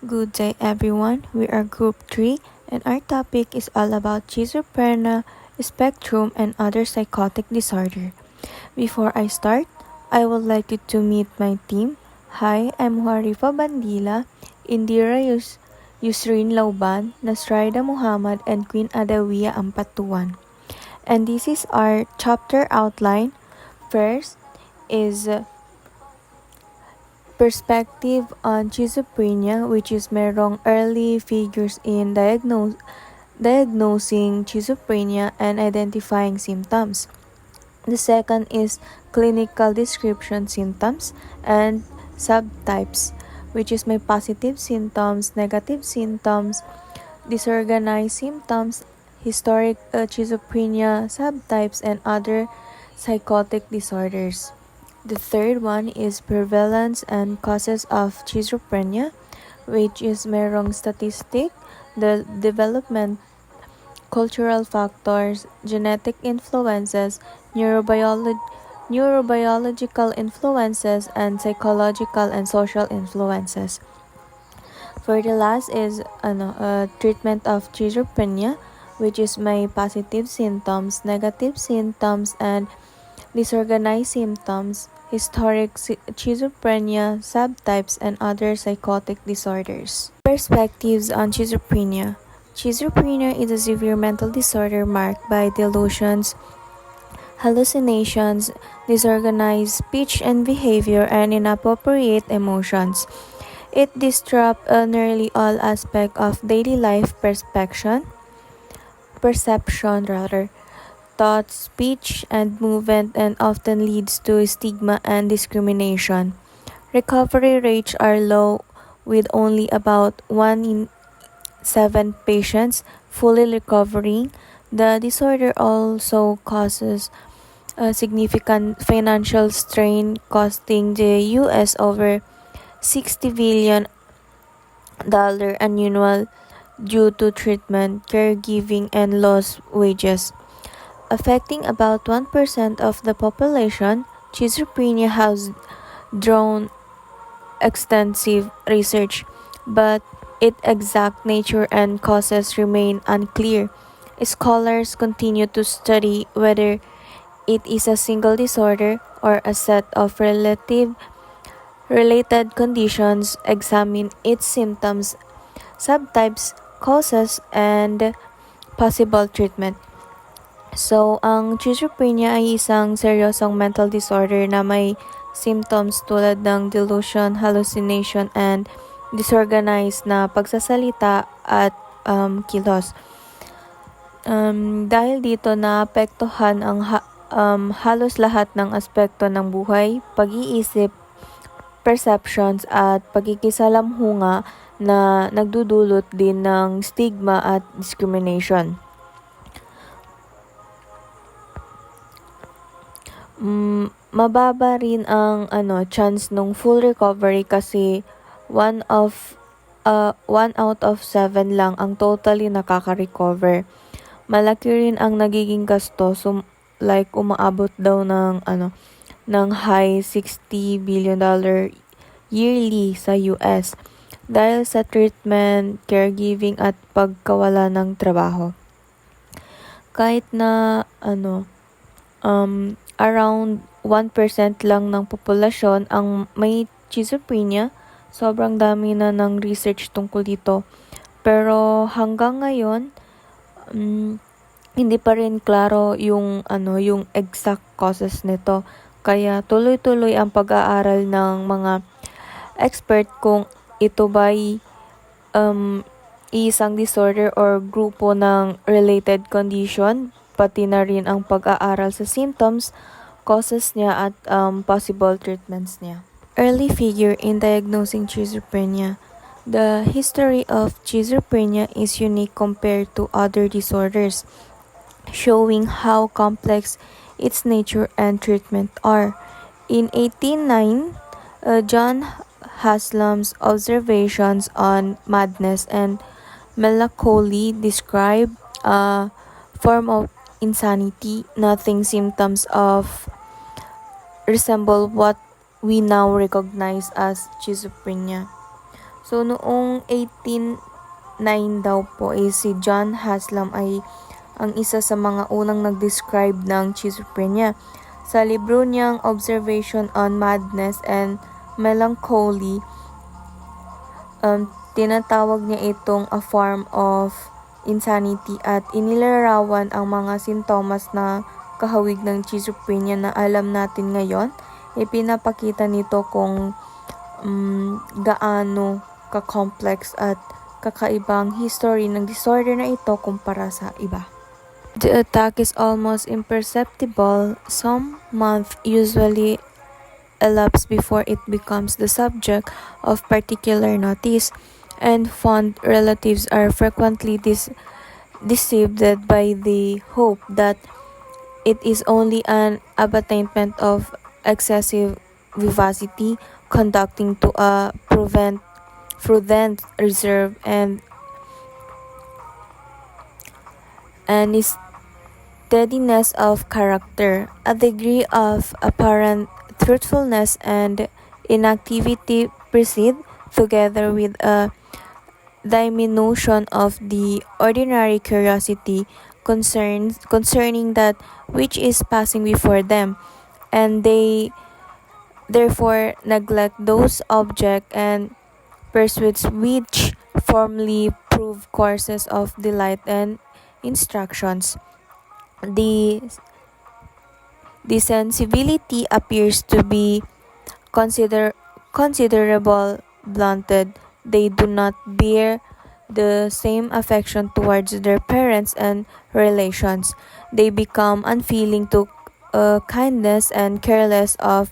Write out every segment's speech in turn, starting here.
Good day everyone, we are Group 3 and our topic is all about schizophrenia, spectrum, and other psychotic disorder. Before I start, I would like you to meet my team. Hi, I'm Moharifah Bandila, Indira Yusrin Lauban, Nasraida Muhammad, and Queen Adawiya Ampatuan. And this is our chapter outline. First is perspective on schizophrenia, which is merong early figures in diagnosing schizophrenia and identifying symptoms. The second is clinical description symptoms and subtypes, which is may positive symptoms, negative symptoms, disorganized symptoms, historic schizophrenia subtypes, and other psychotic disorders. The third one is prevalence and causes of schizophrenia, which is merong statistic, the development, cultural factors, genetic influences, neurobiological influences, and psychological and social influences. For the last is treatment of schizophrenia, which is may positive symptoms, negative symptoms, and disorganized symptoms, historic schizophrenia, subtypes, and other psychotic disorders. Perspectives on schizophrenia. Schizophrenia is a severe mental disorder marked by delusions, hallucinations, disorganized speech and behavior, and inappropriate emotions. It disrupts nearly all aspects of daily life perception, thought, speech, and movement, and often leads to stigma and discrimination. Recovery rates are low, with only about 1 in 7 patients fully recovering. The disorder also causes a significant financial strain, costing the U.S. over $60 billion annual due to treatment, caregiving, and lost wages. Affecting about 1% of the population, schizophrenia has drawn extensive research, but its exact nature and causes remain unclear. Scholars continue to study whether it is a single disorder or a set of related conditions, examine its symptoms, subtypes, causes, and possible treatment. So, ang schizophrenia ay isang seryosong mental disorder na may symptoms tulad ng delusion, hallucination, and disorganized na pagsasalita at kilos. Dahil dito naapektuhan ang halos lahat ng aspekto ng buhay, pag-iisip, perceptions at pagkikisalamhunga na nagdudulot din ng stigma at discrimination. Mababa rin ang chance nung full recovery kasi 1 out of 7 lang ang totally nakaka-recover. Malaki rin ang nagiging gasto, so like umaabot daw ng high $60 billion yearly sa US dahil sa treatment, caregiving at pagkawala ng trabaho. Kahit na around 1% lang ng populasyon ang may schizophrenia. Sobrang dami na ng research tungkol dito. Pero hanggang ngayon, hindi pa rin klaro yung exact causes nito. Kaya tuloy-tuloy ang pag-aaral ng mga expert kung ito ba'y isang disorder or grupo ng related condition, pati na rin ang pag-aaral sa symptoms, causes niya at possible treatments niya. Early figure in diagnosing schizophrenia. The history of schizophrenia is unique compared to other disorders, showing how complex its nature and treatment are. In 1809, John Haslam's observations on madness and melancholy describe a form of insanity. Nothing symptoms of resemble what we now recognize as schizophrenia. So, noong 1809 daw po si John Haslam ay ang isa sa mga unang nag-describe ng schizophrenia. Sa libro niyang Observation on Madness and Melancholy, tinatawag niya itong a form of insanity at inilarawan ang mga sintomas na kahawig ng schizophrenia na alam natin ngayon. Ipinapakita nito kung gaano ka-complex at kakaibang history ng disorder na ito kumpara sa iba. The attack is almost imperceptible. Some months usually elapse before it becomes the subject of particular notice, and fond relatives are frequently deceived by the hope that it is only an abatement of excessive vivacity, conducting to a prudent reserve and steadiness of character. A degree of apparent truthfulness and inactivity precede, together with a diminution of the ordinary curiosity concerning that which is passing before them, and they therefore neglect those objects and pursuits which formally prove courses of delight and instructions. The sensibility appears to be considerable blunted. They do not bear the same affection towards their parents and relations. They become unfeeling to kindness and careless of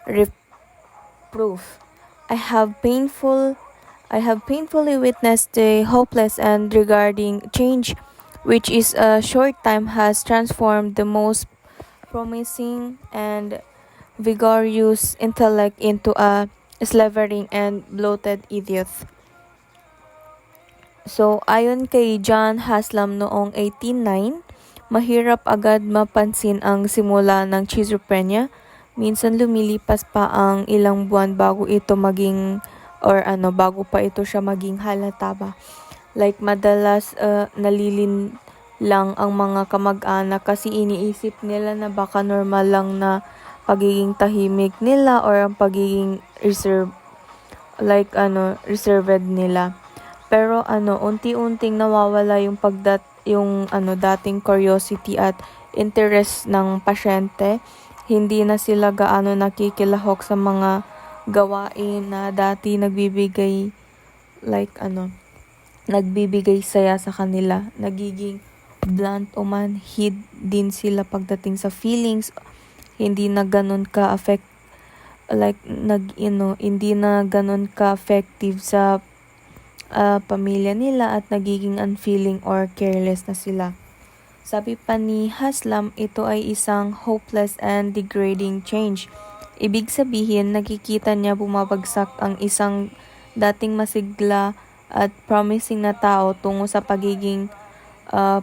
reproof. I have painfully witnessed the hopeless and regarding change which in a short time has transformed the most promising and vigorous intellect into a slavering and bloated idiot. So, ayon kay John Haslam noong 1809, mahirap agad mapansin ang simula ng schizophrenia. Minsan lumilipas pa ang ilang buwan bago ito bago pa ito siya maging halata ba. Like madalas nalilin lang ang mga kamag-anak kasi iniisip nila na baka normal lang na pagiging tahimik nila or ang pagiging reserved nila. Pero unti-unting nawawala yung dating curiosity at interest ng pasyente. Hindi na sila gaano nakikilahok sa mga gawain na dati nagbibigay saya sa kanila. Nagiging blunt o manhid din sila pagdating sa feelings. Hindi na ganun hindi na ganun ka-effective sa pamilya nila at nagiging unfeeling or careless na sila. Sabi pa ni Haslam, ito ay isang hopeless and degrading change. Ibig sabihin, nakikita niya bumabagsak ang isang dating masigla at promising na tao tungo sa pagiging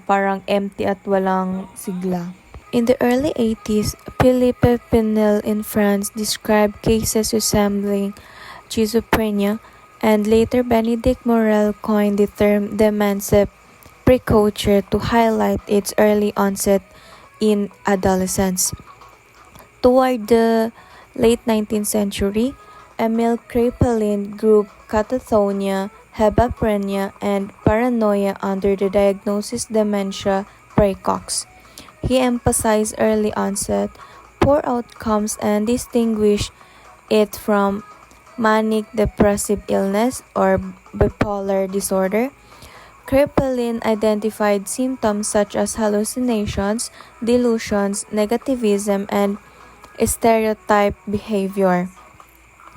parang empty at walang sigla. In the early 80s, Philippe Pinel in France described cases resembling schizophrenia, and later Benedict Morel coined the term dementia precoce to highlight its early onset in adolescence. Toward the late 19th century, Emil Kraepelin grouped catatonia, hebephrenia, and paranoia under the diagnosis dementia praecox. He emphasized early onset, poor outcomes, and distinguished it from manic depressive illness or bipolar disorder. Kraepelin identified symptoms such as hallucinations, delusions, negativism, and stereotype behavior.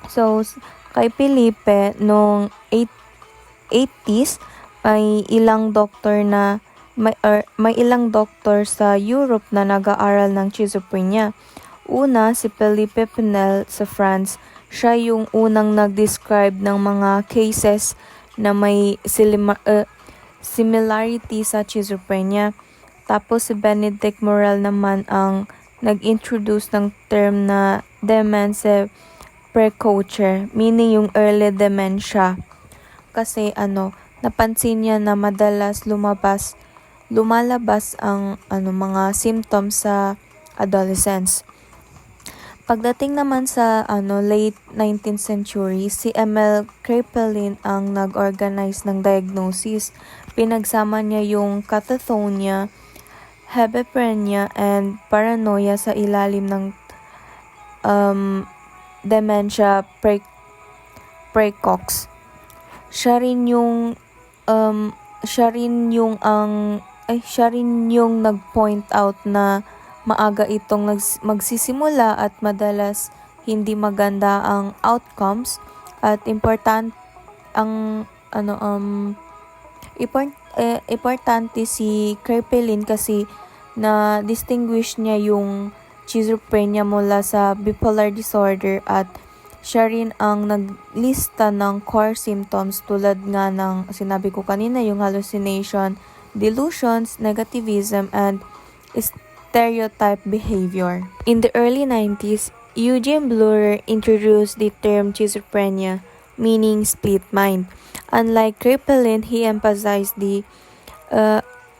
So, kay Felipe, noong 80s, may ilang doktor sa Europe na nag-aaral ng schizophrenia. Una, si Philippe Pinel sa France. Siya yung unang nag-describe ng mga cases na may similarity sa schizophrenia. Tapos si Benedict Morel naman ang nag-introduce ng term na dementia precoce, meaning yung early dementia. kasi napansin niya na madalas lumalabas ang mga symptoms sa adolescents. Pagdating naman sa late 19th century, si Emil Kraepelin ang nag-organize ng diagnosis. Pinagsama niya yung catatonia, schizophrenia, and paranoia sa ilalim ng dementia precox. Siya rin yung nag-point out na maaga itong magsisimula at madalas hindi maganda ang outcomes at importante si Kraepelin kasi na distinguish niya yung schizophrenia mula sa bipolar disorder at siya rin ang naglista ng core symptoms tulad nga ng sinabi ko kanina, yung hallucination, delusions, negativism, and stereotype behavior. In the early 90s, Eugene Bleuler introduced the term schizophrenia, meaning split mind. Unlike Kraepelin, he emphasized the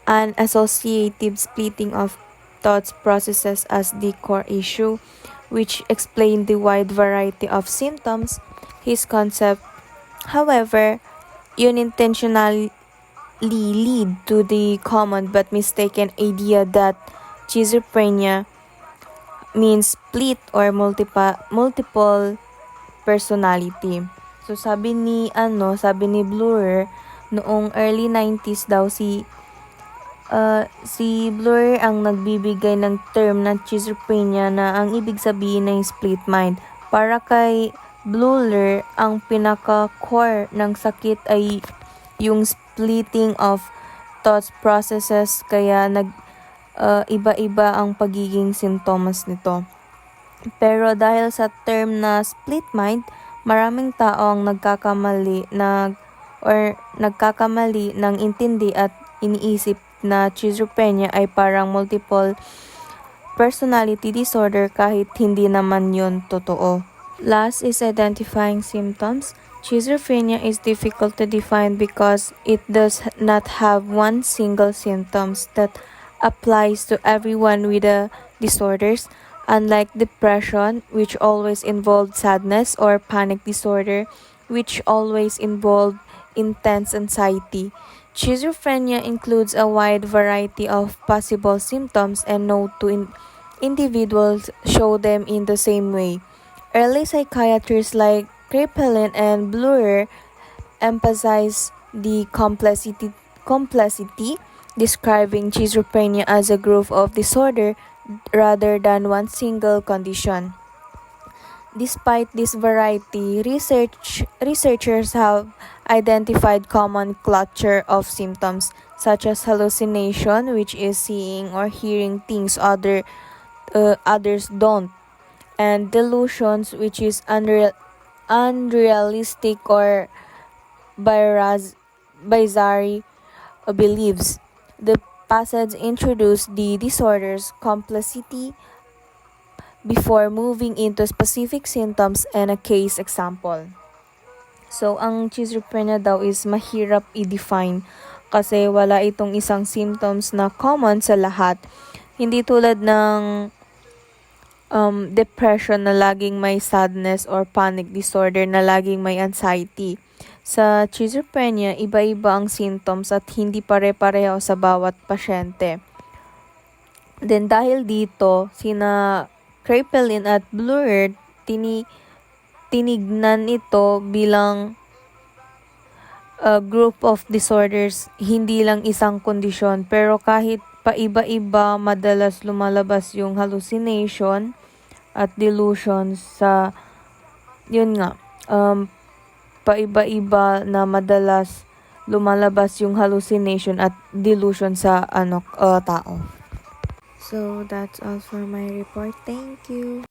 unassociative splitting of thought processes as the core issue, which explained the wide variety of symptoms. His concept, however, unintentionally lead to the common but mistaken idea that schizophrenia means split or multiple personality. So sabi ni Bleuler, noong early 90s daw si Bleuler ang nagbibigay ng term na schizophrenia na ang ibig sabihin ay split mind. Para kay Bleuler, ang pinaka-core ng sakit ay yung splitting of thought processes, kaya iba-iba ang pagiging sintomas nito. Pero dahil sa term na split mind, maraming tao ang nagkakamali ng intindi at iniisip na schizophrenia ay parang multiple personality disorder kahit hindi naman yun totoo. Last is identifying symptoms. Schizophrenia is difficult to define because it does not have one single symptoms that applies to everyone with the disorders. Unlike depression, which always involved sadness, or panic disorder, which always involved intense anxiety, schizophrenia includes a wide variety of possible symptoms, and no two individuals show them in the same way. Early psychiatrists like Kraepelin and Bleuler emphasize the complexity, describing schizophrenia as a group of disorder rather than one single condition. Despite this variety, researchers have identified common cluster of symptoms such as hallucination, which is seeing or hearing things others don't, and delusions, which is unrealistic or bizarre beliefs. The passage introduced the disorder's complexity before moving into specific symptoms and a case example. So, ang schizophrenia daw is mahirap i-define kasi wala itong isang symptoms na common sa lahat. Hindi tulad ng depression na laging may sadness or panic disorder na laging may anxiety. Sa schizophrenia, iba-iba ang symptoms at hindi pare-pareho sa bawat pasyente. Then dahil dito, sina Kraepelin at Bleuler tinignan ito bilang a group of disorders, hindi lang isang kondisyon. Pero kahit paiba-iba, madalas lumalabas yung hallucination at delusions sa, paiba-iba na madalas lumalabas yung hallucination at delusion sa tao. So that's all for my report. Thank you.